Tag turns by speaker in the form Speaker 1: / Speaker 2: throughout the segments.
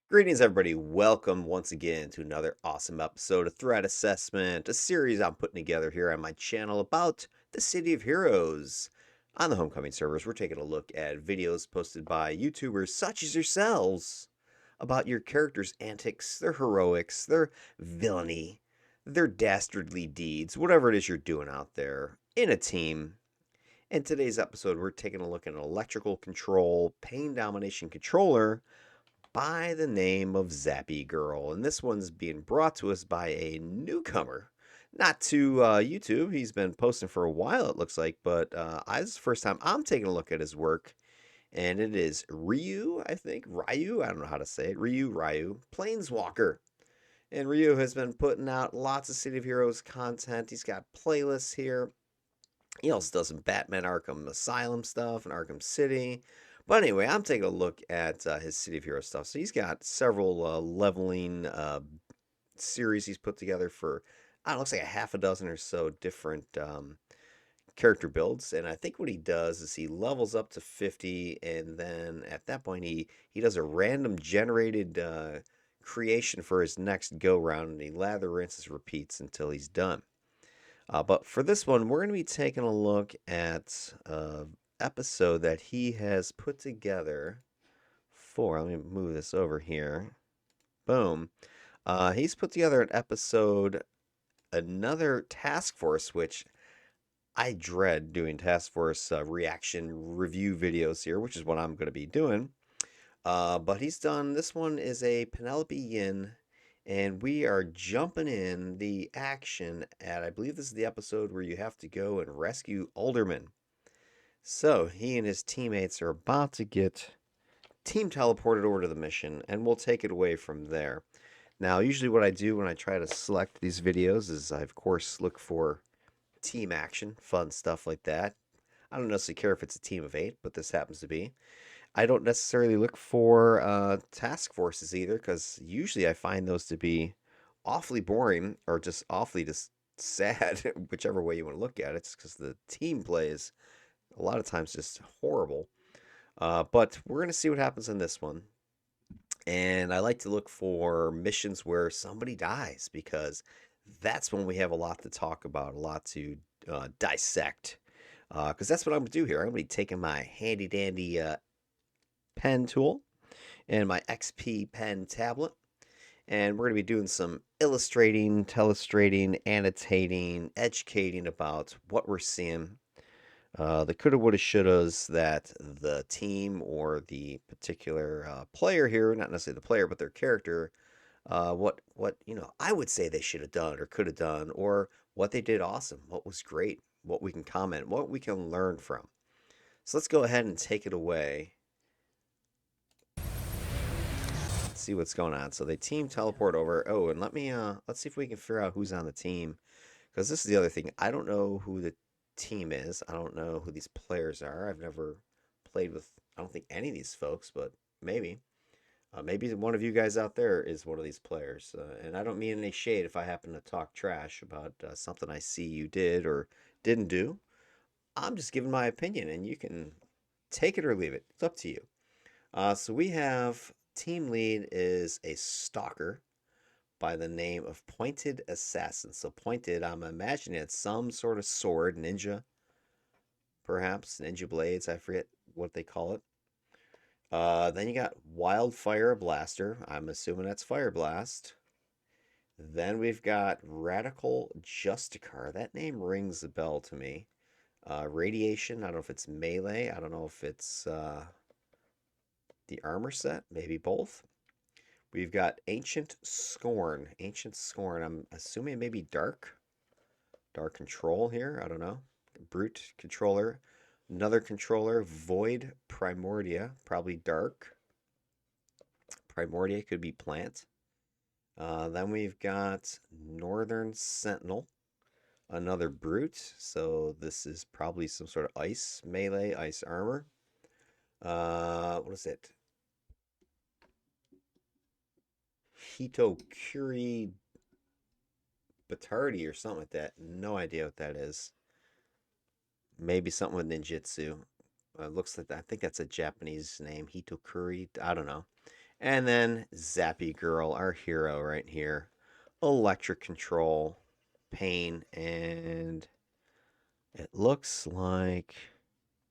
Speaker 1: Greetings, everybody. Welcome once again to another awesome episode of Threat Assessment, a series I'm putting together here on my channel about the City of Heroes. On the Homecoming servers, we're taking a look at videos posted by YouTubers such as yourselves about your characters' antics, their heroics, their villainy, their dastardly deeds, whatever it is you're doing out there in a team. In today's episode, we're taking a look at an electrical control pain domination controller by the name of Zappy Gurl. And this one's being brought to us by a newcomer. Not to YouTube. He's been posting for a while, it looks like, but this is the first time I'm taking a look at his work. And it is Ryu, I think. Ryu, I don't know how to say it. Ryu, Planeswalker. And Ryu has been putting out lots of City of Heroes content. He's got playlists here. He also does some Batman Arkham Asylum stuff and Arkham City. But anyway, I'm taking a look at his City of Heroes stuff. So he's got several leveling series he's put together for, I don't know, looks like a half a dozen or so different character builds. And I think what he does is he levels up to 50, and then at that point he does a random generated creation for his next go round, and he lather, rinses, repeats until he's done. But for this one, we're going to be taking a look at an episode that he has put together for. Let me move this over here. Boom. He's put together an episode, another task force, which I dread doing task force reaction review videos here, which is what I'm going to be doing. But he's done, this one is a Penelope Yin, and we are jumping in the action at, I believe this is the episode where you have to go and rescue Alderman. So he and his teammates are about to get team teleported over to the mission, and we'll take it away from there. Now, usually what I do when I try to select these videos is I, of course, look for team action, fun stuff like that. I don't necessarily care if it's a team of 8, but this happens to be. I don't necessarily look for task forces either, because usually I find those to be awfully boring or just awfully just sad, whichever way you want to look at it. It's because the team play is a lot of times just horrible. But we're going to see what happens in this one. And I like to look for missions where somebody dies, because that's when we have a lot to talk about, a lot to dissect. Because that's what I'm going to do here. I'm going to be taking my handy dandy pen tool and my XP pen tablet. And we're going to be doing some illustrating, telestrating, annotating, educating about what we're seeing. The coulda, woulda, shouldas that the team or the particular player here, not necessarily the player, but their character, what I would say they should have done or could have done, or what they did awesome, what was great, what we can comment, what we can learn from. So let's go ahead and take it away. Let's see what's going on. So they team teleport over. Oh, and let's see if we can figure out who's on the team, because this is the other thing. I don't know who the team is. I don't know who these players are. I've never played with, I don't think, any of these folks, but maybe. Maybe one of you guys out there is one of these players. And I don't mean any shade if I happen to talk trash about something I see you did or didn't do. I'm just giving my opinion, and you can take it or leave it. It's up to you. So we have team lead is a stalker by the name of Pointed Assassin. So pointed, I'm imagining it's some sort of sword, ninja, perhaps ninja blades. I forget what they call it. Then you got Wildfire Blaster. I'm assuming that's Fire Blast. Then we've got Radical Justicar. That name rings a bell to me. Radiation. I don't know if it's melee. I don't know if it's the armor set. Maybe both. We've got Ancient Scorn. Ancient Scorn. I'm assuming maybe Dark. Dark Control here. I don't know. Brute Controller. Another controller. Void Primordia. Probably Dark. Primordia could be Plant. Then we've got Northern Sentinel. Another Brute. So this is probably some sort of ice melee, ice armor. What is it? Hitokuri Batardi or something like that. No idea what that is. Maybe something with ninjutsu. Looks like I think that's a Japanese name. Hitokuri. I don't know. And then Zappy Gurl, our hero right here. Electric control, pain, and it looks like.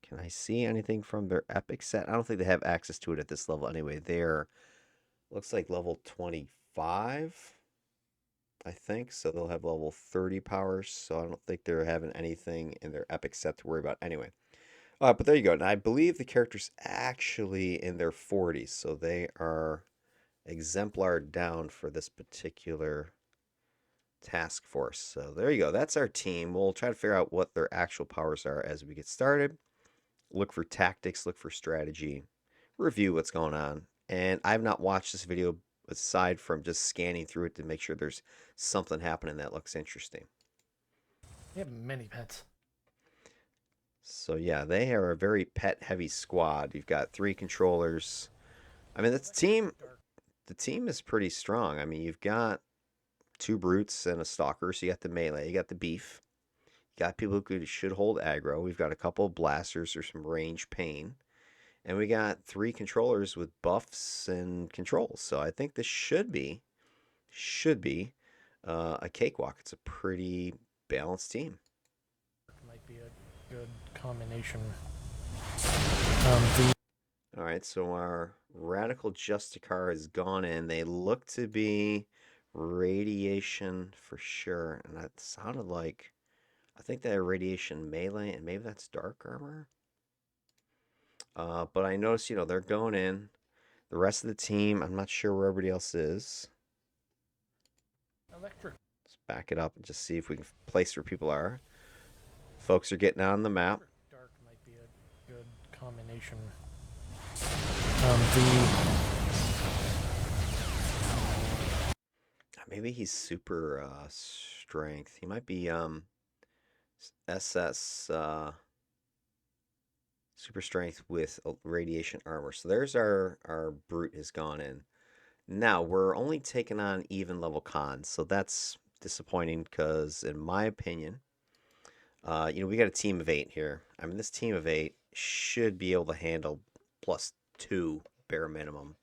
Speaker 1: Can I see anything from their epic set? I don't think they have access to it at this level anyway. They're looks like level 25, I think. So they'll have level 30 powers. So I don't think they're having anything in their epic set to worry about anyway. But there you go. And I believe the character's actually in their 40s. So they are exemplar down for this particular task force. So there you go. That's our team. We'll try to figure out what their actual powers are as we get started. Look for tactics, look for strategy, review what's going on. And I've not watched this video aside from just scanning through it to make sure there's something happening that looks interesting.
Speaker 2: They have many pets.
Speaker 1: So yeah, they are a very pet heavy squad. You've got 3 controllers. I mean, the team is pretty strong. I mean, you've got 2 brutes and a stalker, so you got the melee, you got the beef. You got people who should hold aggro. We've got a couple of blasters or some range pain. And we got 3 controllers with buffs and controls. So I think this should be a cakewalk. It's a pretty balanced team.
Speaker 2: Might be a good combination.
Speaker 1: All right, so our Radical Justicar has gone in. They look to be radiation for sure. And that sounded like, I think they're radiation melee, and maybe that's dark armor. But I noticed, they're going in. The rest of the team, I'm not sure where everybody else is.
Speaker 2: Electric.
Speaker 1: Let's back it up and just see if we can place where people are. Folks are getting on the map.
Speaker 2: Dark might be a good combination.
Speaker 1: Maybe he's super strength. He might be SS super strength with radiation armor. So there's our brute has gone in. Now we're only taking on even level cons, so that's disappointing because in my opinion, we got a team of 8 here. I mean, this team of 8 should be able to handle +2 bare minimum,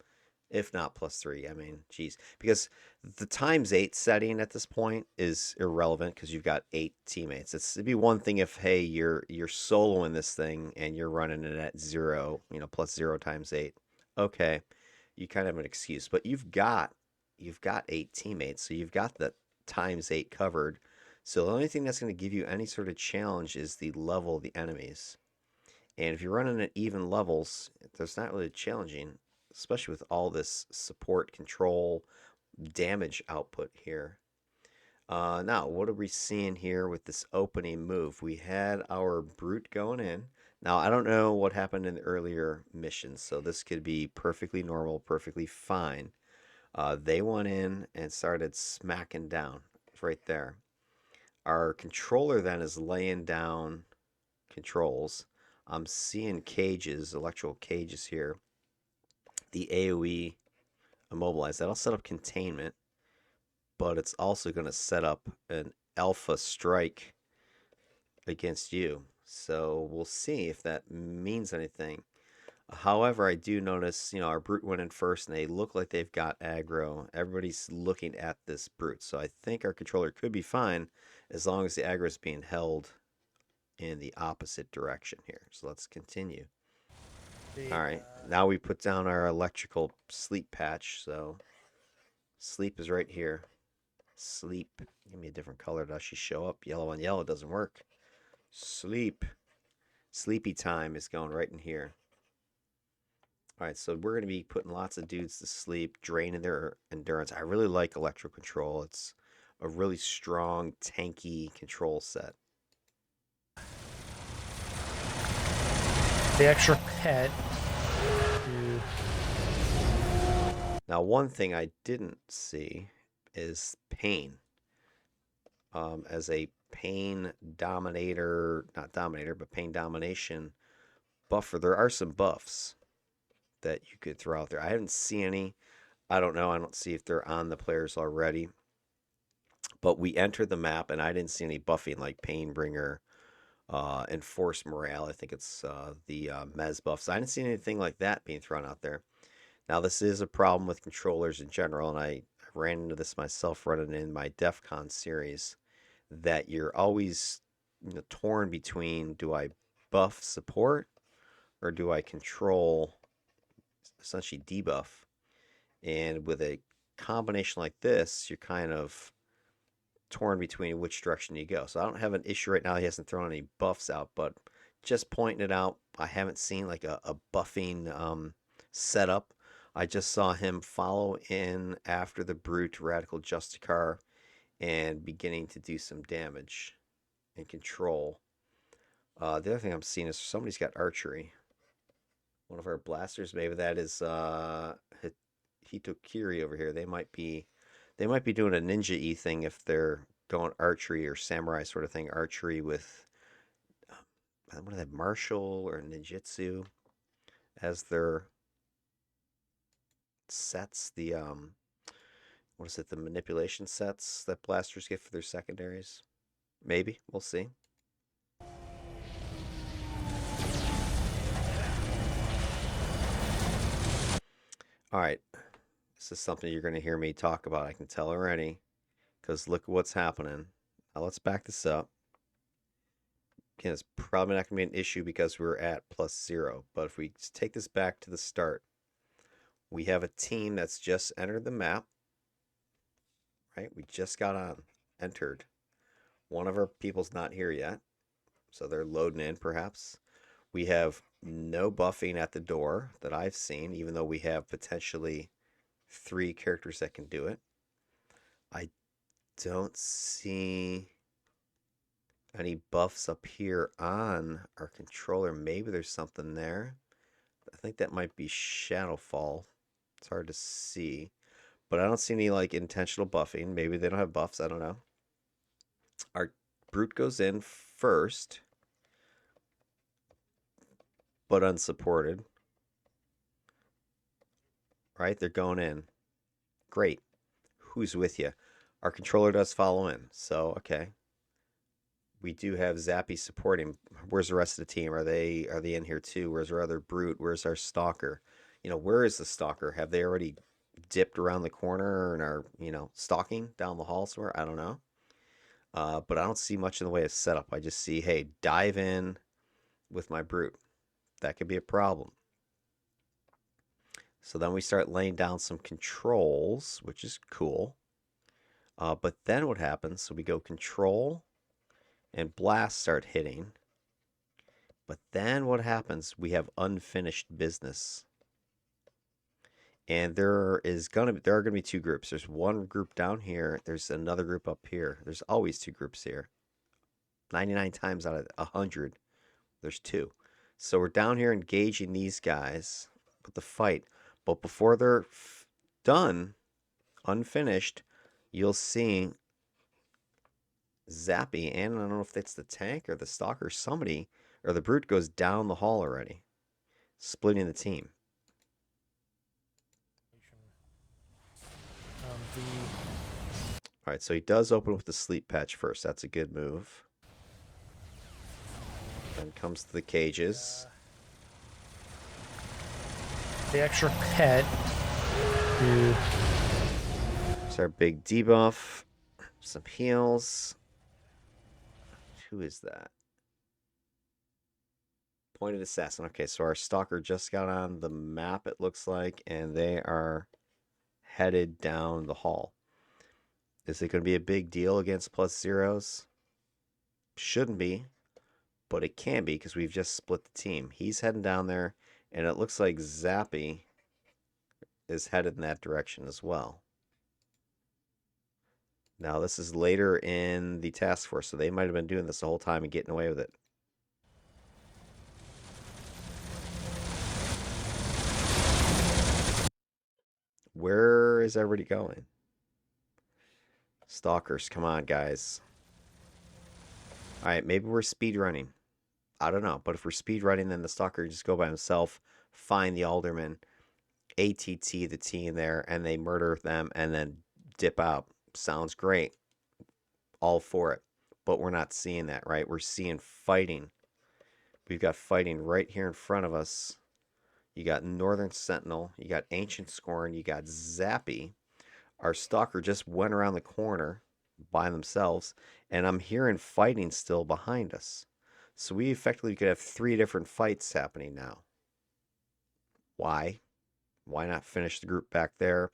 Speaker 1: if not +3. I mean, geez, because the ×8 setting at this point is irrelevant because you've got 8 teammates. It'd be one thing if, hey, you're soloing this thing and you're running it at 0, +0 × 8. Okay, you kind of have an excuse, but you've got 8 teammates, so you've got the ×8 covered. So the only thing that's going to give you any sort of challenge is the level of the enemies. And if you're running at even levels, there's not really challenging, especially with all this support, control, damage output here. Now, what are we seeing here with this opening move? We had our brute going in. Now, I don't know what happened in the earlier missions, so this could be perfectly normal, perfectly fine. They went in and started smacking down right there. Our controller then is laying down controls. I'm seeing cages, electrical cages here. The AoE immobilize. That'll set up containment, but it's also going to set up an alpha strike against you. So we'll see if that means anything. However, I do notice, our brute went in first and they look like they've got aggro. Everybody's looking at this brute. So I think our controller could be fine as long as the aggro is being held in the opposite direction here. So let's continue. All right, now we put down our electrical sleep patch. So sleep is right here. Sleep. Give me a different color. Does she show up? Yellow on yellow doesn't work. Sleep. Sleepy time is going right in here. All right, so we're going to be putting lots of dudes to sleep, draining their endurance. I really like electro control. It's a really strong, tanky control set.
Speaker 2: The extra pet.
Speaker 1: Now, one thing I didn't see is pain. As a pain dominator, not dominator, but pain domination buffer, there are some buffs that you could throw out there. I haven't seen any. I don't know. I don't see if they're on the players already. But we entered the map, and I didn't see any buffing like Painbringer, Enforced Morale. I think it's the Mez buffs. I didn't see anything like that being thrown out there. Now, this is a problem with controllers in general, and I ran into this myself running in my DEF CON series, that you're always torn between, do I buff support or do I control, essentially debuff? And with a combination like this, you're kind of torn between which direction you go. So I don't have an issue right now. He hasn't thrown any buffs out, but just pointing it out, I haven't seen like a buffing setup. I just saw him follow in after the brute radical Justicar and beginning to do some damage and control. The other thing I'm seeing is somebody's got archery. One of our blasters, maybe that is Hitokiri over here. They might be doing a ninja e thing if they're going archery or samurai sort of thing. Archery with what are they, martial or ninjutsu as their sets. The what is it? The manipulation sets that blasters get for their secondaries. Maybe we'll see. All right, this is something you're going to hear me talk about. I can tell already because look at what's happening. Now let's back this up. Again, it's probably not going to be an issue because we're at +0. But if we take this back to the start, we have a team that's just entered the map, right? We just got on, entered. One of our people's not here yet, so they're loading in perhaps. We have no buffing at the door that I've seen, even though we have potentially 3 characters that can do it. I don't see any buffs up here on our controller. Maybe there's something there. I think that might be Shadowfall. It's hard to see. But I don't see any like intentional buffing. Maybe they don't have buffs. I don't know. Our brute goes in first, but unsupported. Right? They're going in. Great. Who's with you? Our controller does follow in. So, okay. We do have Zappy supporting. Where's the rest of the team? Are they in here too? Where's our other brute? Where's our stalker? Where is the stalker? Have they already dipped around the corner and are, stalking down the hall somewhere? I don't know. But I don't see much in the way of setup. I just see, hey, dive in with my brute. That could be a problem. So then we start laying down some controls, which is cool. But then what happens? So we go control and blast start hitting. But then what happens? We have unfinished business. And there are gonna be 2 groups. There's one group down here. There's another group up here. There's always 2 groups here. 99 times out of 100, there's 2. So we're down here engaging these guys with the fight. But before they're done, unfinished, you'll see Zappy, and I don't know if it's the tank or the stalker, somebody, or the brute goes down the hall already, splitting the team. All right, so he does open with the sleep patch first. That's a good move. Then comes to the cages.
Speaker 2: The extra pet. To
Speaker 1: There's our big debuff. Some heals. Who is that? Pointed assassin. Okay, so our stalker just got on the map, it looks like, and they are headed down the hall. Is it going to be a big deal against +0s? Shouldn't be, but it can be because we've just split the team. He's heading down there, and it looks like Zappy is headed in that direction as well. Now, this is later in the task force, so they might have been doing this the whole time and getting away with it. Where is everybody going? Stalkers, come on, guys. All right, maybe we're speed running. I don't know, but if we're speed running, then the stalker just go by himself, find the alderman, ATT the team there, and they murder them and then dip out. Sounds great. All for it. But we're not seeing that, right? We're seeing fighting. We've got fighting right here in front of us. You got Northern Sentinel. You got Ancient Scorn. You got Zappy. Our Stalker just went around the corner by themselves, and I'm hearing fighting still behind us. So we effectively could have three different fights happening now. Why? Why not finish the group back there,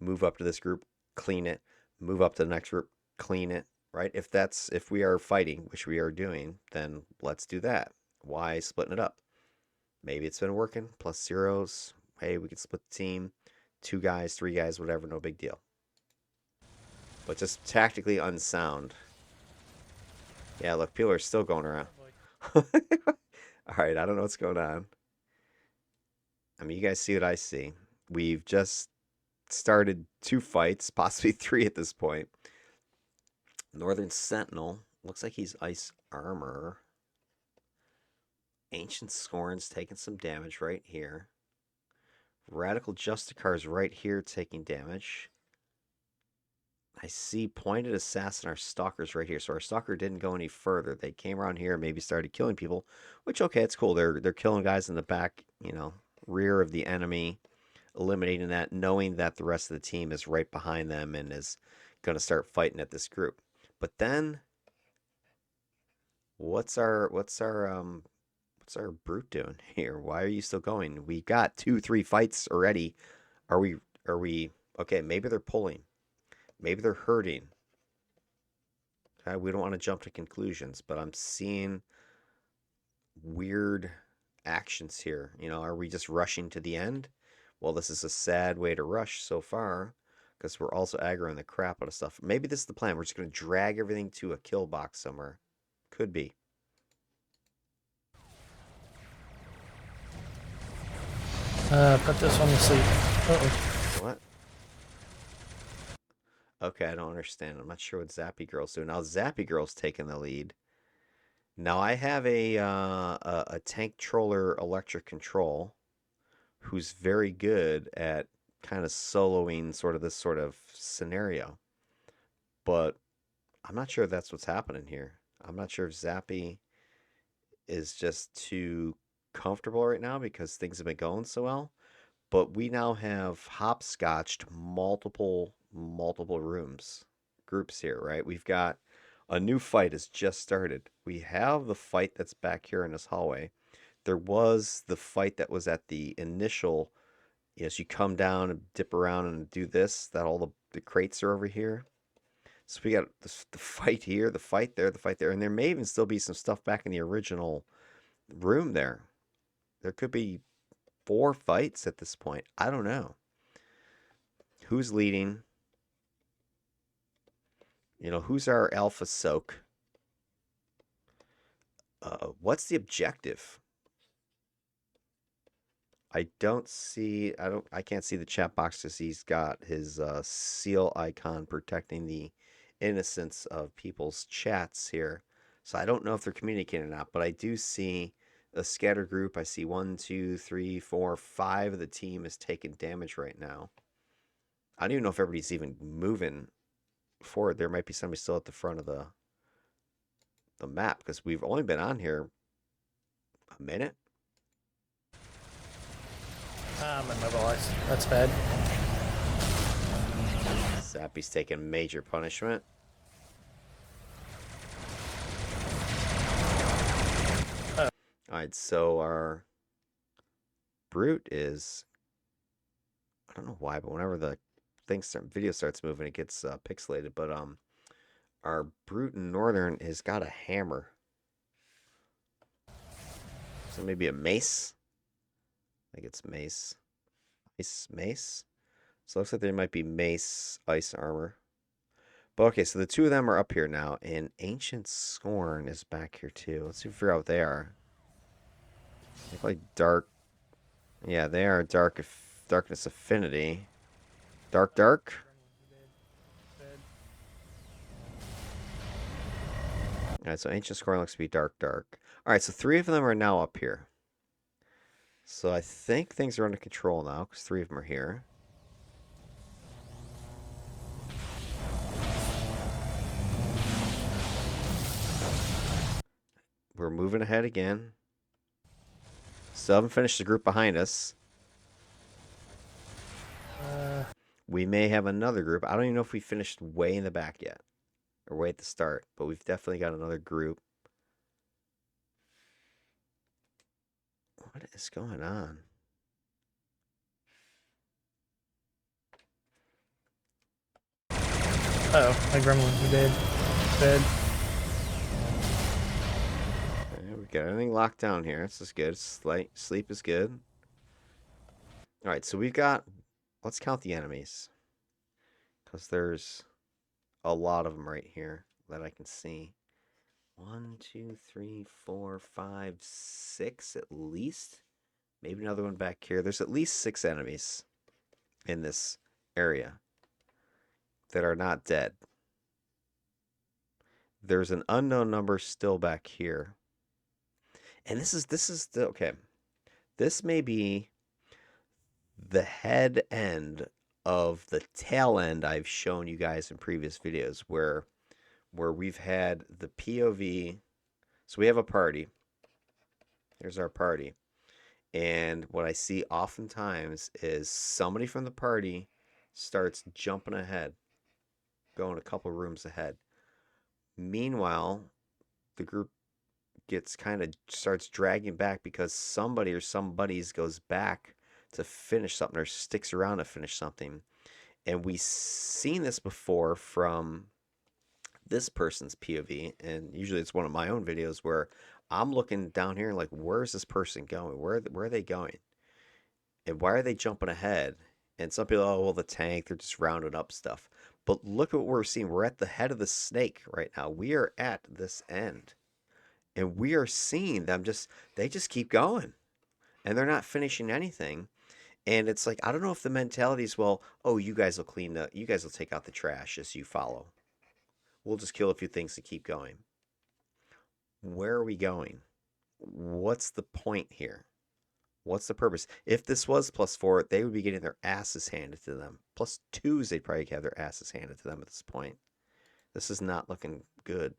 Speaker 1: move up to this group, clean it, move up to the next group, clean it, right? If we are fighting, which we are doing, then let's do that. Why splitting it up? Maybe it's been working, plus zeros. Hey, we can split the team, two guys, three guys, whatever, no big deal. But just tactically unsound. Yeah, look, people are still going around. All right, I don't know what's going on. I mean, you guys see what I see. We've just started two fights, possibly three at this point. Northern Sentinel looks like he's ice armor. Ancient Scorn's taking some damage right here. Radical Justicar's right here taking damage. I see Pointed Assassin, our Stalker's right here. So our Stalker didn't go any further. They came around here and maybe started killing people, which, okay, it's cool. They're killing guys in the back, rear of the enemy, eliminating that, knowing that the rest of the team is right behind them and is going to start fighting at this group. But then, what's our brute doing here? Why are you still going? We got 2-3 fights already. Are we okay? Maybe they're pulling. Maybe they're hurting. Okay, we don't want to jump to conclusions, but I'm seeing weird actions here. Are we just rushing to the end? Well, this is a sad way to rush so far because we're also aggroing the crap out of stuff. Maybe this is the plan. We're just going to drag everything to a kill box somewhere. Could be.
Speaker 2: Put this one to sleep. Uh-oh.
Speaker 1: What? Okay, I don't understand. I'm not sure what Zappy Gurl's doing. Now Zappy Gurl's taking the lead. Now I have a tank troller electric control who's very good at kind of soloing sort of this sort of scenario. But I'm not sure if that's what's happening here. I'm not sure if Zappy is just too comfortable right now because things have been going so well. But we now have hopscotched multiple groups here, right? We've got a new fight has just started. We have the fight that's back here in this hallway. There was the fight that was at the initial, so you come down and dip around and do this, that all the crates are over here. So we got the fight here, the fight there, the fight there, and there may even still be some stuff back in the original room there. There could be 4 fights at this point. I don't know. Who's leading? Who's our alpha soak? What's the objective? I can't see the chat box because he's got his seal icon protecting the innocence of people's chats here. So I don't know if they're communicating or not, but I do see a scatter group. I see 1, 2, 3, 4, 5 of the team is taking damage right now. I don't even know if everybody's even moving forward. There might be somebody still at the front of the map because we've only been on here a minute.
Speaker 2: I'm immobilized. That's bad.
Speaker 1: Zappy's taking major punishment. Alright, so our brute is, I don't know why, but whenever the video starts moving, it gets pixelated. But our brute in northern has got a hammer. So maybe a mace. I think it's mace. Mace. So it looks like there might be mace ice armor. But okay, so the two of them are up here now, and Ancient Scorn is back here too. Let's see if we figure out what they are. They look like dark. Yeah, they are darkness affinity. Dark. Alright, so Ancient Scorn looks to be dark. Alright, so 3 of them are now up here. So I think things are under control now, because 3 of them are here. We're moving ahead again. Still haven't finished the group behind us. We may have another group. I don't even know if we finished way in the back yet or way at the start, but we've definitely got another group. What is going on?
Speaker 2: Uh-oh, my gremlin dead. Dead.
Speaker 1: Okay, we got everything locked down here. This is good. Sleep is good. All right, so we've got. Let's count the enemies, because there's a lot of them right here that I can see. 1, 2, 3, 4, 5, 6 at least. Maybe another one back here. There's at least 6 enemies in this area that are not dead. There's an unknown number still back here. And this is the okay. This may be the head end of the tail end I've shown you guys in previous videos where we've had the POV. So we have a party. Here's our party. And what I see oftentimes is somebody from the party starts jumping ahead, going a couple rooms ahead. Meanwhile, the group gets kind of starts dragging back because somebody or somebody's goes back to finish something or sticks around to finish something. And we've seen this before from this person's POV, and usually it's one of my own videos where I'm looking down here and like, where's this person going? Where are they going? And why are they jumping ahead? And some people, oh, well, the tank, they're just rounding up stuff. But look at what we're seeing. We're at the head of the snake right now. We are at this end. And we are seeing them they just keep going. And they're not finishing anything. And it's like, I don't know if the mentality is, well, oh, you guys will clean up, you guys will take out the trash as you follow. We'll just kill a few things to keep going. Where are we going? What's the point here? What's the purpose? If this was +4, they would be getting their asses handed to them. +2s, they'd probably have their asses handed to them at this point. This is not looking good.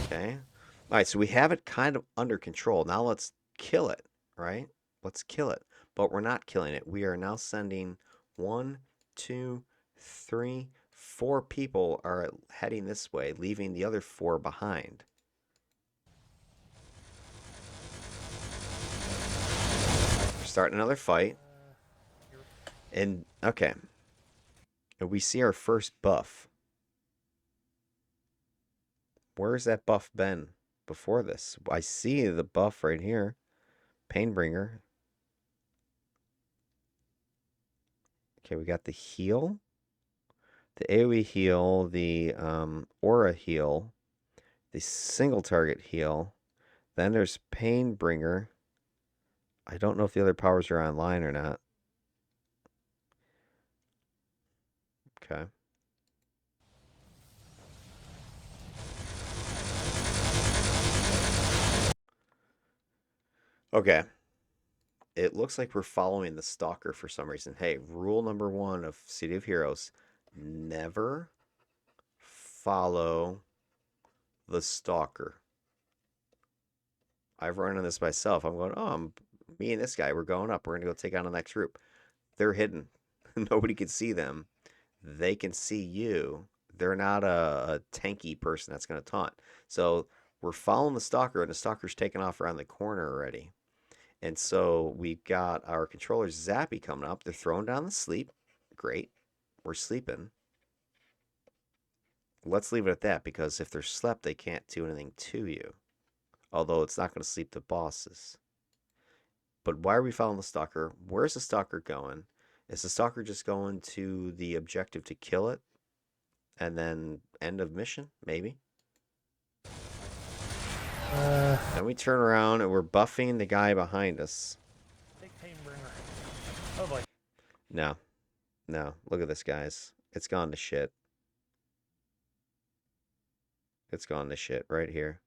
Speaker 1: Okay. All right, so we have it kind of under control. Now let's kill it, right? Let's kill it. But we're not killing it. We are now sending 1, 2, 3, 4 people are heading this way, leaving the other 4 behind. We're starting another fight. And, okay. And we see our first buff. Where's that buff been before this? I see the buff right here. Painbringer. Okay, we got the heal. The AoE heal, the aura heal, the single target heal. Then there's Painbringer. I don't know if the other powers are online or not. Okay. Okay. It looks like we're following the Stalker for some reason. Hey, rule number 1 of City of Heroes. Never follow the Stalker. I've run into this myself. I'm going, oh, me and this guy, we're going up. We're going to go take on the next group. They're hidden. Nobody can see them. They can see you. They're not a tanky person that's going to taunt. So we're following the Stalker, and the Stalker's taken off around the corner already. And so we've got our controllers Zappy coming up. They're throwing down the sleep. Great. We're sleeping. Let's leave it at that, because if they're slept, they can't do anything to you. Although it's not going to sleep the bosses. But why are we following the Stalker? Where's the Stalker going? Is the Stalker just going to the objective to kill it? And then end of mission? Maybe. Then we turn around and we're buffing the guy behind us.
Speaker 2: Take Painbringer. Oh boy.
Speaker 1: No. No. Look at this, guys. It's gone to shit. It's gone to shit right here.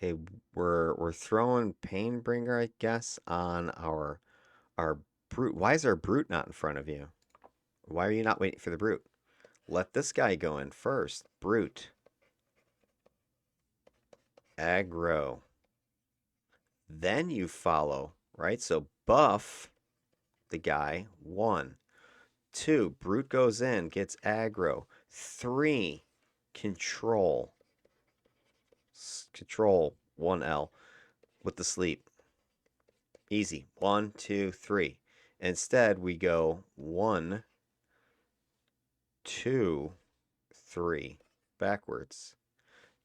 Speaker 1: Okay, we're we're throwing Painbringer, I guess, on our brute. Why is our brute not in front of you? Why are you not waiting for the brute? Let this guy go in first. Brute. Aggro. Then you follow, right? So buff the guy. 1. 2. Brute goes in, gets aggro. 3. Control. Control. 1L with the sleep. Easy. 1, 2, 3. Instead, we go 1, 2, 3. Backwards.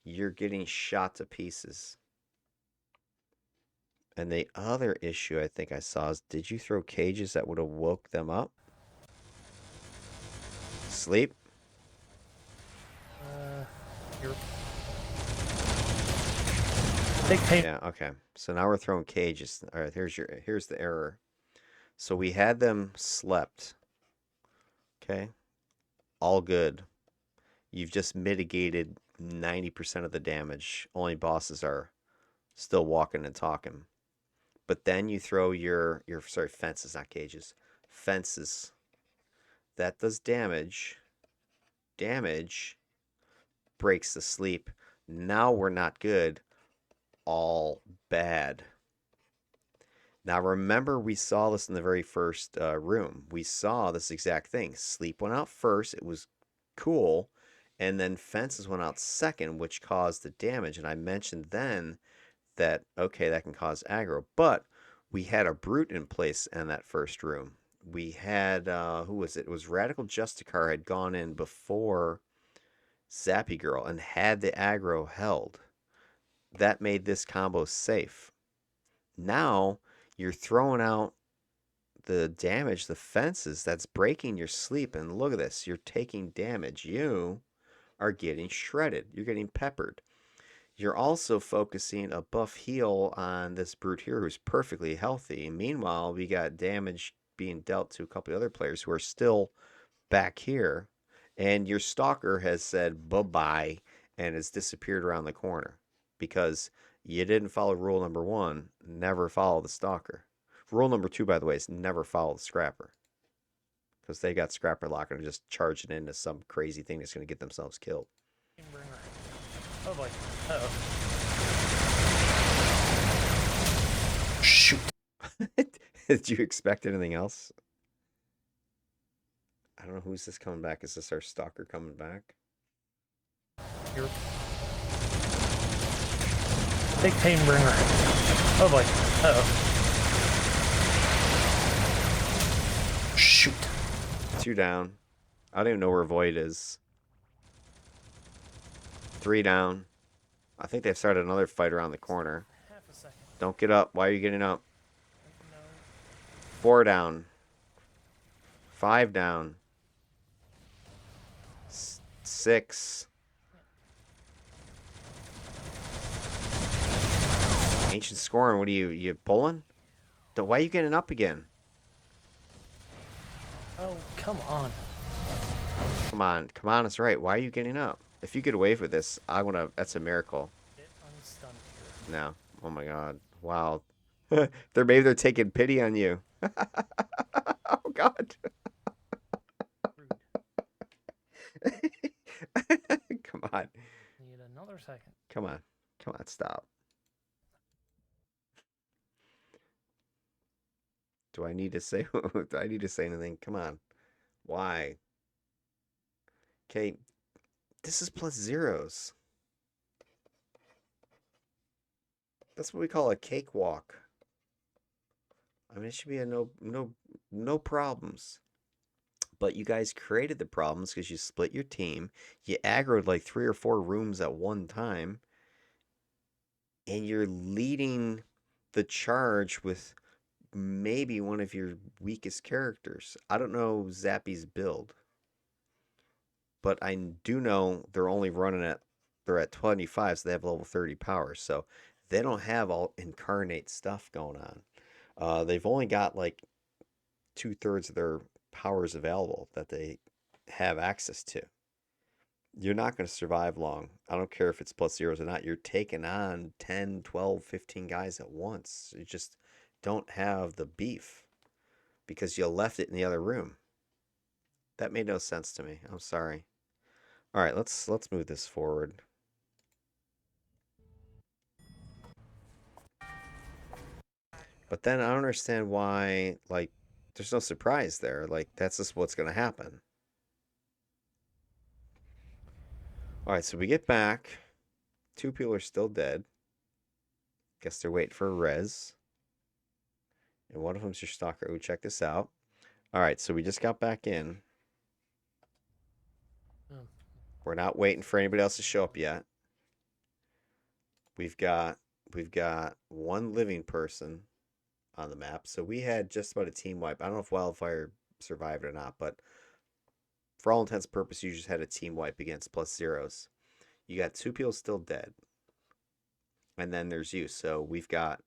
Speaker 1: You're getting shot to pieces. And the other issue I think I saw is, did you throw cages that would have woke them up? Sleep?
Speaker 2: You're big pain.
Speaker 1: Yeah, okay. So now we're throwing cages. All right, here's the error. So we had them slept. Okay? All good. You've just mitigated 90% of the damage. Only bosses are still walking and talking. But then you throw your sorry, fences, not cages. Fences. That does damage. Damage breaks the sleep. Now we're not good. All bad. Now remember, we saw this in the very first room. We saw this exact thing. Sleep went out first. It was cool. And then fences went out second, which caused the damage. And I mentioned then that, okay, that can cause aggro. But we had a brute in place in that first room. We had, who was it? It was Radical Justicar had gone in before Zappy Gurl and had the aggro held. That made this combo safe. Now you're throwing out the damage, the fences, that's breaking your sleep. And look at this, you're taking damage. You are getting shredded. You're getting peppered. You're also focusing a buff heal on this brute here who's perfectly healthy. Meanwhile, we got damage being dealt to a couple of other players who are still back here. And your stalker has said bye-bye and has disappeared around the corner because you didn't follow rule number 1, never follow the stalker. Rule number 2, by the way, is never follow the scrapper because they got scrapper lock and are just charging into some crazy thing that's going to get themselves killed.
Speaker 2: Oh boy. Uh-oh.
Speaker 1: Shoot. Did you expect anything else? I don't know, who's this coming back. Is this our stalker coming back?
Speaker 2: You're big pain bringer. Oh boy. Uh-oh.
Speaker 1: Shoot. 2 down. I don't even know where Void is. 3 down. I think they've started another fight around the corner.
Speaker 2: Half a second.
Speaker 1: Don't get up. Why are you getting up?
Speaker 2: No.
Speaker 1: 4 down. 5 down. 6. Ancient Scorn, what are you pulling? Why are you getting up again?
Speaker 2: Oh, come on.
Speaker 1: Come on, it's right. Why are you getting up? If you get away with this, that's a miracle.
Speaker 2: Get unstunned here.
Speaker 1: No. Oh my god. Wow. Maybe they're taking pity on you. Oh god.
Speaker 2: Rude.
Speaker 1: Come on.
Speaker 2: Need another second.
Speaker 1: Come on. Come on, stop. Do I need to say anything? Come on. Why? Okay. This is plus zeros. That's what we call a cakewalk. I mean, it should be a no problems. But you guys created the problems because you split your team. You aggroed like 3 or 4 rooms at one time. And you're leading the charge with maybe one of your weakest characters. I don't know Zappy's build. But I do know they're only they're at 25, so they have level 30 power. So they don't have all incarnate stuff going on. They've only got like 2/3 of their powers available that they have access to. You're not going to survive long. I don't care if it's plus zeros or not. You're taking on 10, 12, 15 guys at once. You just don't have the beef because you left it in the other room. That made no sense to me. I'm sorry. All right, let's move this forward. But then I don't understand why like there's no surprise there. Like that's just what's going to happen. All right, so we get back. Two people are still dead. Guess they're waiting for a res. And one of them's your stalker. Ooh, check this out. All right, so we just got back in.
Speaker 2: Oh,
Speaker 1: We're not waiting for anybody else to show up yet. We've got we've got one living person on the map. So we had just about a team wipe. I don't know if Wildfire survived or not, but for all intents and purposes, you just had a team wipe against plus zeros. You got two people still dead, and then there's you. So we've got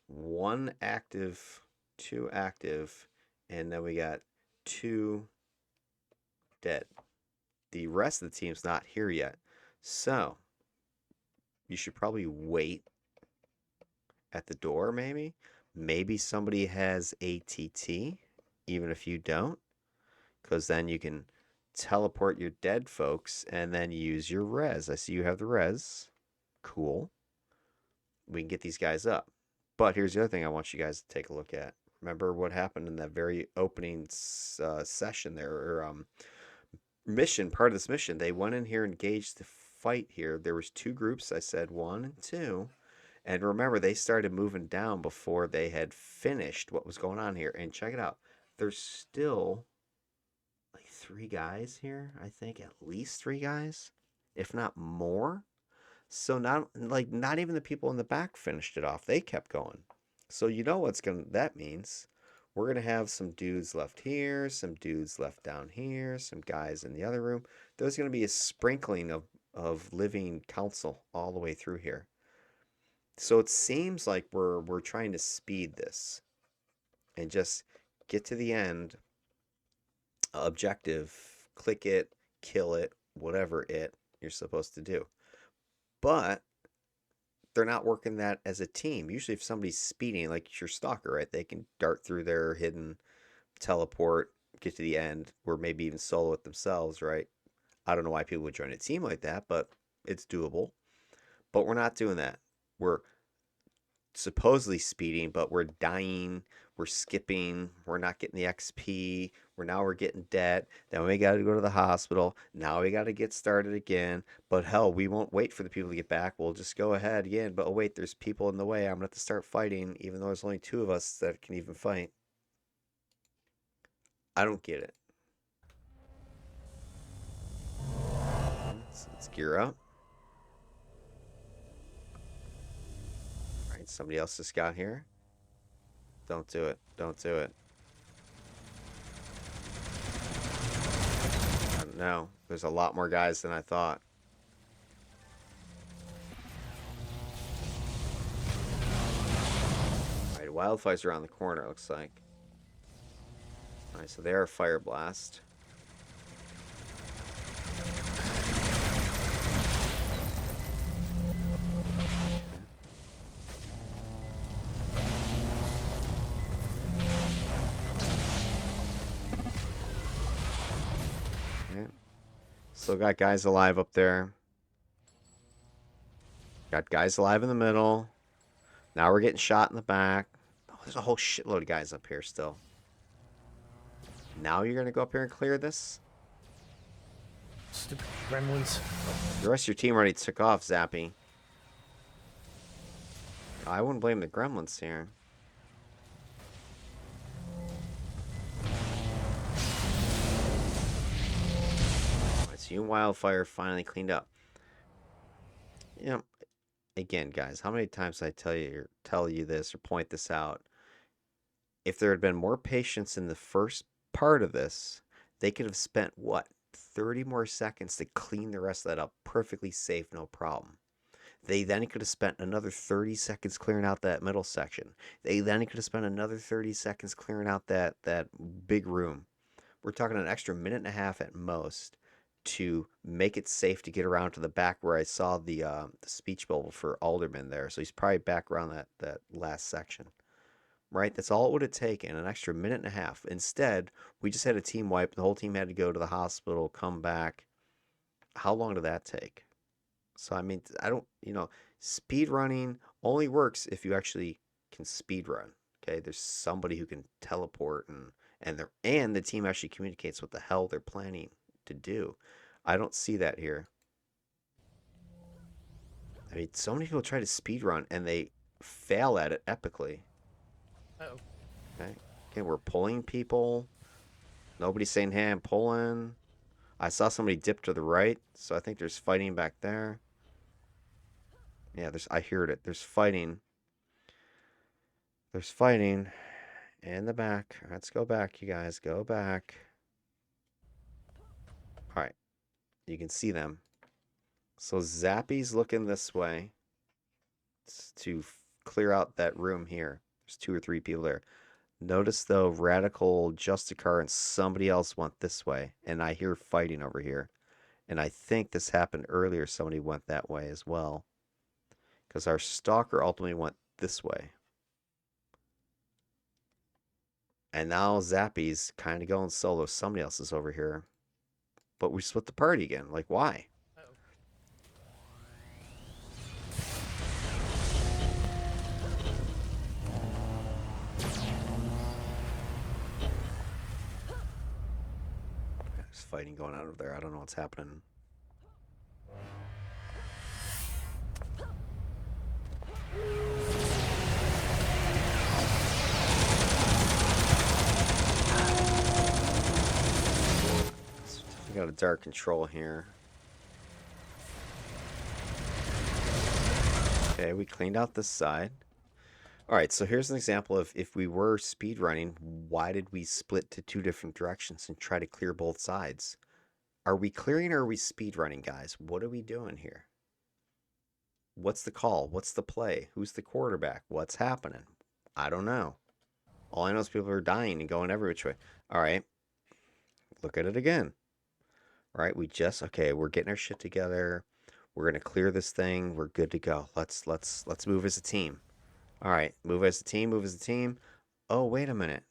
Speaker 1: one active, two active, and then we got two dead. The rest of the team's not here yet. So you should probably wait at the door, maybe. Maybe somebody has ATT, even if you don't, because then you can teleport your dead folks and then use your res. I see you have the res. Cool. We can get these guys up. But here's the other thing I want you guys to take a look at. Remember what happened in that very opening session there, or mission, part of this mission. They went in here, engaged the fight here. There was two groups. I said one and two. And remember, they started moving down before they had finished what was going on here. And check it out. There's still like three guys here, I think. At least three guys, if not more. So not even the people in the back finished it off. They kept going. So you know what's gonna that means. We're gonna have some dudes left here, some dudes left down here, some guys in the other room. There's gonna be a sprinkling of living council all the way through here. So it seems like we're trying to speed this and just get to the end objective, click it, kill it, whatever you're supposed to do. But they're not working that as a team. Usually if somebody's speeding, like your stalker, right, they can dart through their hidden teleport, get to the end, or maybe even solo it themselves, right? I don't know why people would join a team like that, but it's doable. But we're not doing that. We're supposedly speeding, but we're dying, we're skipping, we're not getting the XP, we're getting debt, then we got to go to the hospital, now we got to get started again, but hell, we won't wait for the people to get back, we'll just go ahead again, but oh wait, there's people in the way, I'm gonna have to start fighting, even though there's only two of us that can even fight. I don't get it. Let's gear up. All right, somebody else just got here. Don't do it, don't do it. I don't know, there's a lot more guys than I thought. Alright, wildfire's around the corner, it looks like. Alright, so they are fire blast. Okay. Still got guys alive up there. Got guys alive in the middle. Now we're getting shot in the back. Oh, there's a whole shitload of guys up here still. Now you're gonna go up here and clear this?
Speaker 2: stupid gremlins.
Speaker 1: The rest of your team already took off, Zappy. I wouldn't blame the gremlins here. Alright, so you and Wildfire finally cleaned up. You know, again, guys, how many times did I tell you this or point this out? If there had been more patience in the first part of this, they could have spent what, 30 more seconds to clean the rest of that up perfectly safe, no problem. They then could have spent another 30 seconds clearing out that middle section. They then could have spent another 30 seconds clearing out that big room. We're talking an extra minute and a half at most to make it safe to get around to the back where I saw the speech bubble for Alderman there. So he's probably back around that last section. Right? That's all it would have taken, an extra minute and a half. Instead, we just had a team wipe. The whole team had to go to the hospital, come back. How long did that take? So I mean, I don't, speed running only works if you actually can speed run. Okay, there's somebody who can teleport and the team actually communicates what the hell they're planning to do. I don't see that here. I mean, so many people try to speed run and they fail at it epically.
Speaker 2: Uh-oh.
Speaker 1: Okay, again, we're pulling people. Nobody's saying, "Hey, I'm pulling." I saw somebody dip to the right, so I think there's fighting back there. Yeah, I heard it. There's fighting. There's fighting in the back. Let's go back, you guys. Go back. All right, you can see them. So Zappy's looking this way to clear out that room here. There's 2 or 3 people there. Notice though, Radical, Justicar, and somebody else went this way, and I hear fighting over here. And I think this happened earlier. Somebody went that way as well. Because our stalker ultimately went this way. And now Zappy's kind of going solo. Somebody else is over here. But we split the party again. Like, why?
Speaker 2: Uh-oh.
Speaker 1: There's fighting going on over there. I don't know what's happening. We got a dark control here. Okay, we cleaned out this side. All right, so here's an example of if we were speed running, why did we split to 2 different directions and try to clear both sides? Are we clearing or are we speed running, guys? What are we doing here? What's the call? What's the play? Who's the quarterback? What's happening? I don't know. All I know is people are dying and going every which way. All right, look at it again. All right, okay, we're getting our shit together. We're gonna clear this thing. We're good to go. Let's move as a team. All right, move as a team. Move as a team. Oh, wait a minute.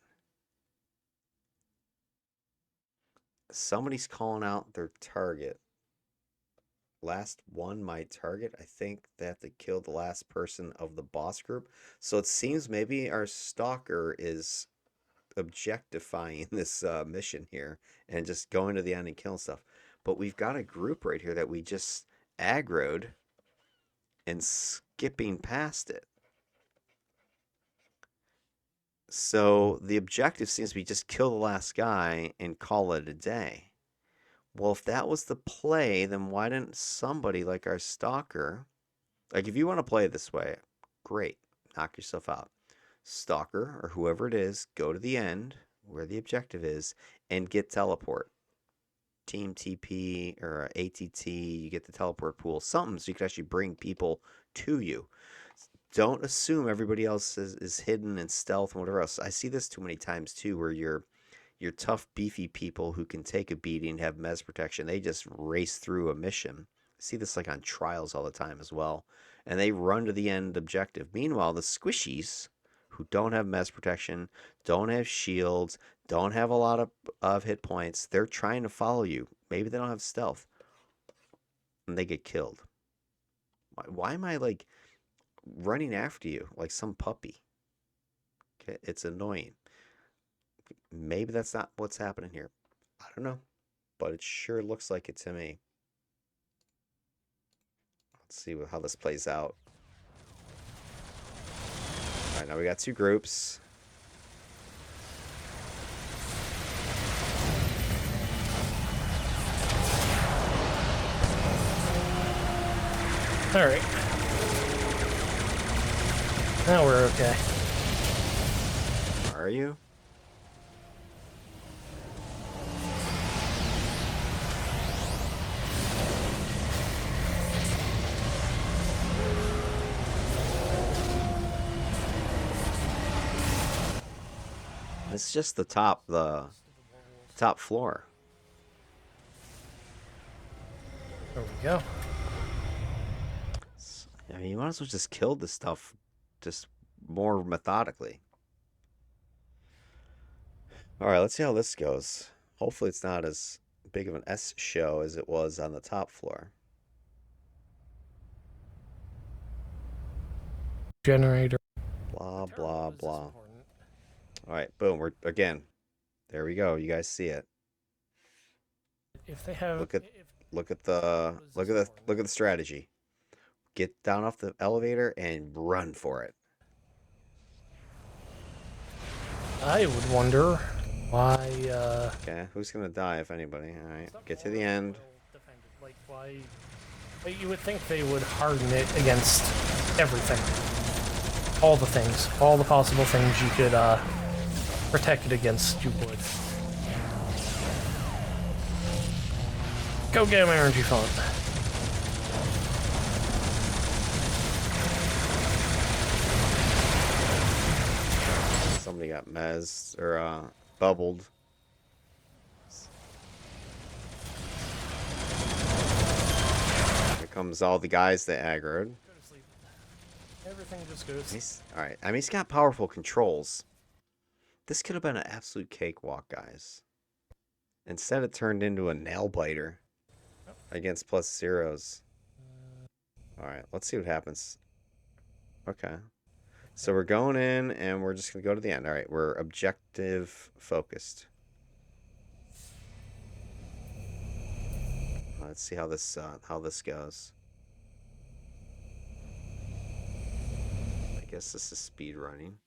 Speaker 1: Somebody's calling out their target. Last one, my target. I think they have to kill the last person of the boss group. So it seems maybe our stalker is objectifying this mission here and just going to the end and killing stuff. But we've got a group right here that we just aggroed and skipping past it. So the objective seems to be just kill the last guy and call it a day. Well, if that was the play, then why didn't somebody like our stalker, like if you want to play it this way, great, knock yourself out. Stalker or whoever it is, go to the end where the objective is and get teleport. Team TP or ATT, you get the teleport pool, something so you can actually bring people to you. Don't assume everybody else is hidden and stealth and whatever else. I see this too many times too, where your tough, beefy people who can take a beating, have mez protection, they just race through a mission. I see this like on trials all the time as well. And they run to the end objective. Meanwhile, the squishies who don't have mez protection, don't have shields, don't have a lot of hit points, they're trying to follow you. Maybe they don't have stealth. And they get killed. Why am I like running after you like some puppy? Okay, it's annoying. Maybe that's not what's happening here. I don't know, but it sure looks like it to me. Let's see how this plays out. All right, now we got 2 groups.
Speaker 2: All right. Now we're okay.
Speaker 1: Are you? It's just the top floor.
Speaker 2: There we go.
Speaker 1: I mean, you might as well just kill this stuff just more methodically. All right, let's see how this goes. Hopefully it's not as big of an S show as it was on the top floor.
Speaker 2: Generator.
Speaker 1: Blah, blah, blah. All right, boom. We're again. There we go. You guys see it.
Speaker 2: If they have,
Speaker 1: Look at
Speaker 2: if
Speaker 1: look at the look at the strategy. Get down off the elevator and run for it.
Speaker 2: I would wonder why.
Speaker 1: Okay, who's gonna die if anybody? All right, get to the end.
Speaker 2: Like why? But you would think they would harden it against everything, all the things, all the possible things you could protect it against. You would. Go get him, energy font.
Speaker 1: Somebody got mezzed or bubbled. Here comes all the guys that aggroed.
Speaker 2: Go to sleep. Everything just goes.
Speaker 1: All right. I mean, he's got powerful controls. This could have been an absolute cakewalk, guys. Instead, it turned into a nail biter against plus zeros. All right, let's see what happens. Okay. So we're going in, and we're just going to go to the end. All right, we're objective focused. Let's see how this goes. I guess this is speed running.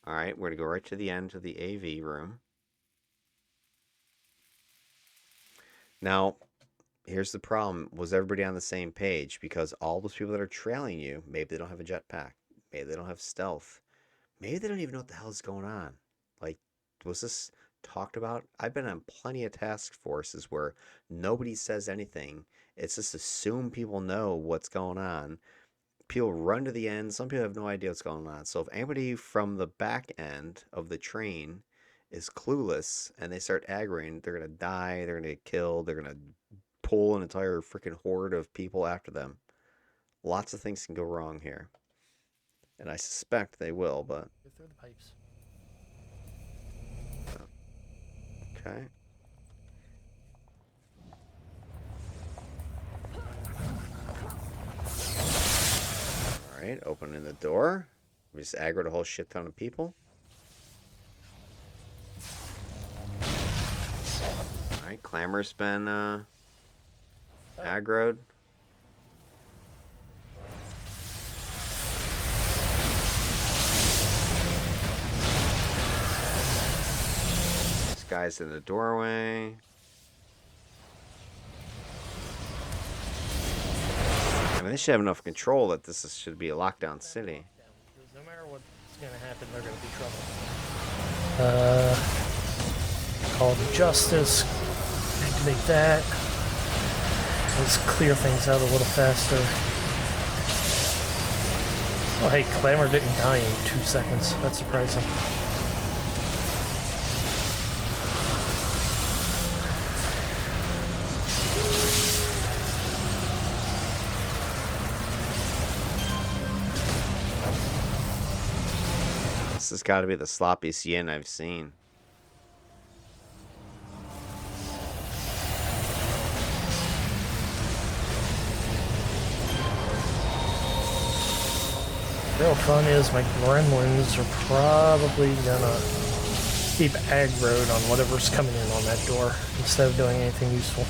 Speaker 1: All right, we're going to go right to the end of the AV room. Now, here's the problem. Was everybody on the same page? Because all those people that are trailing you, maybe they don't have a jetpack. Maybe they don't have stealth. Maybe they don't even know what the hell is going on. Like, was this talked about? I've been on plenty of task forces where nobody says anything. It's just assume people know what's going on. People run to the end. Some people have no idea what's going on. So if anybody from the back end of the train is clueless and they start aggroing, they're going to die. They're going to get killed. They're going to pull an entire freaking horde of people after them. Lots of things can go wrong here. And I suspect they will, but...
Speaker 2: Go through the pipes.
Speaker 1: Okay. Alright, opening the door. We just aggroed a whole shit ton of people. Alright, Clamor's been aggroed. This guy's in the doorway. I mean, they should have enough control that should be a lockdown city.
Speaker 2: No matter what's going to happen, they're going to be trouble. Call the Justice. Activate that. Let's clear things out a little faster. Oh, hey, Clamor didn't die in 2 seconds. That's surprising.
Speaker 1: This has got to be the sloppiest yin I've seen.
Speaker 2: Real fun is my gremlins are probably gonna keep aggroed on whatever's coming in on that door instead of doing anything useful.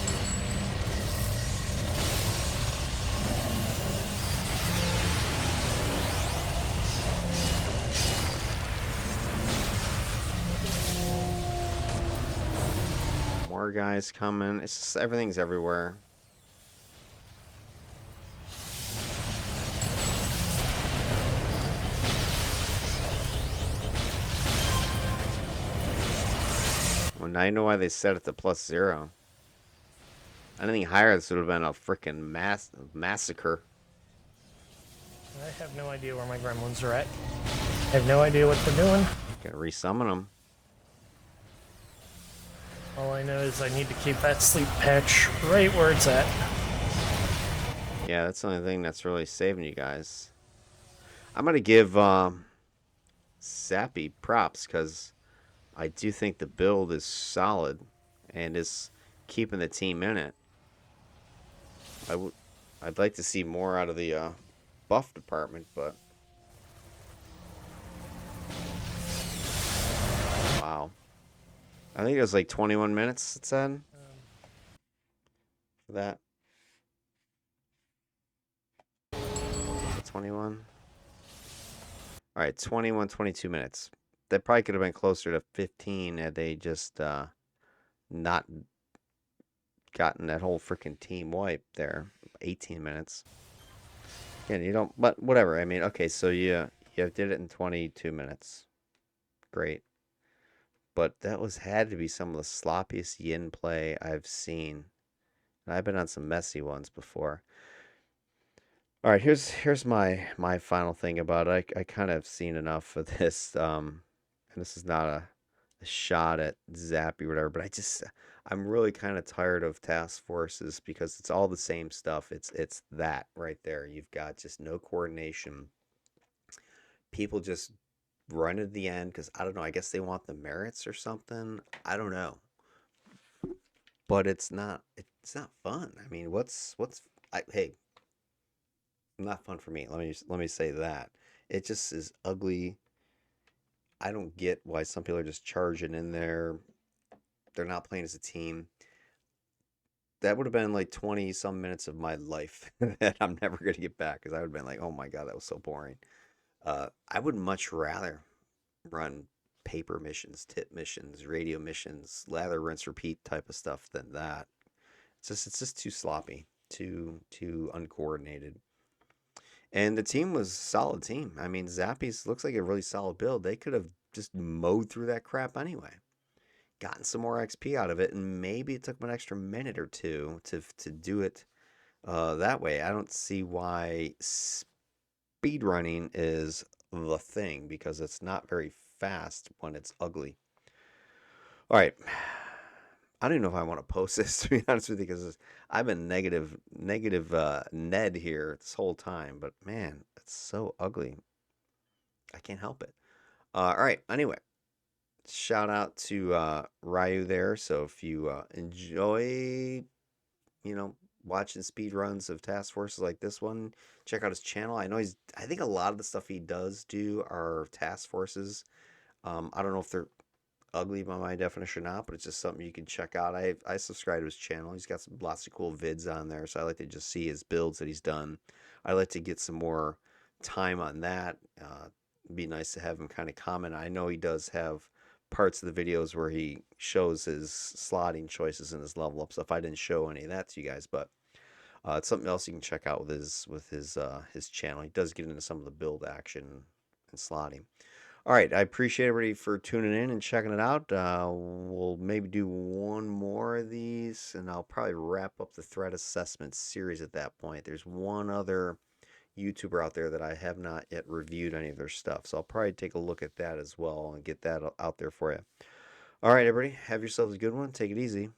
Speaker 1: More guys coming. It's just everything's everywhere. Well, now you know why they set it to +0. Anything higher, this would have been a freaking massacre.
Speaker 2: I have no idea where my gremlins are at. I have no idea what they're doing.
Speaker 1: Gotta resummon them.
Speaker 2: All I know is I need to keep that sleep patch right where it's at.
Speaker 1: Yeah, that's the only thing that's really saving you guys. I'm gonna give Zappy props because I do think the build is solid and is keeping the team in it. I would, I'd like to see more out of the buff department, but wow, I think it was like 21 minutes. It said for that. Was it 21? All right, 21, 22 minutes. That probably could have been closer to 15 had they just not gotten that whole freaking team wipe there. 18 minutes. Yeah, you don't, but whatever. I mean, okay, so you did it in 22 minutes. Great. But that was had to be some of the sloppiest yin play I've seen. And I've been on some messy ones before. All right, here's my final thing about it. I kind of seen enough of this. And this is not a shot at Zappy or whatever, but I'm really kind of tired of task forces because it's all the same stuff. It's that right there. You've got just no coordination. People just run at the end because I don't know. I guess they want the merits or something. I don't know, but it's not fun. I mean, hey, not fun for me. Let me say that it just is ugly. I don't get why some people are just charging in there. They're not playing as a team. That would have been like 20 some minutes of my life that I'm never going to get back because I would have been like, oh my God, that was so boring. I would much rather run paper missions, tip missions, radio missions, lather, rinse, repeat type of stuff than that. It's just too sloppy, too uncoordinated. And the team was a solid team. I mean, Zappy's looks like a really solid build. They could have just mowed through that crap anyway, gotten some more XP out of it, and maybe it took them an extra minute or two to do it that way. I don't see why speed running is the thing because it's not very fast when it's ugly. All right. I don't even know if I want to post this to be honest with you because I've been negative Ned here this whole time, but man, it's so ugly. I can't help it. All right. Anyway, shout out to Ryu there. So if you enjoy, you know, watching speed runs of task forces like this one, check out his channel. I think a lot of the stuff he does do are task forces. I don't know if they're ugly by my definition or not, but it's just something you can check out. I subscribe to his channel. He's got lots of cool vids on there, so I like to just see his builds that he's done. I like to get some more time on that. It'd be nice to have him kind of comment. I know he does have parts of the videos where he shows his slotting choices and his level up stuff. I didn't show any of that to you guys, but it's something else you can check out with his channel. He does get into some of the build action and slotting. All right, I appreciate everybody for tuning in and checking it out. We'll maybe do one more of these, and I'll probably wrap up the threat assessment series at that point. There's one other YouTuber out there that I have not yet reviewed any of their stuff, so I'll probably take a look at that as well and get that out there for you. All right, everybody, have yourselves a good one. Take it easy.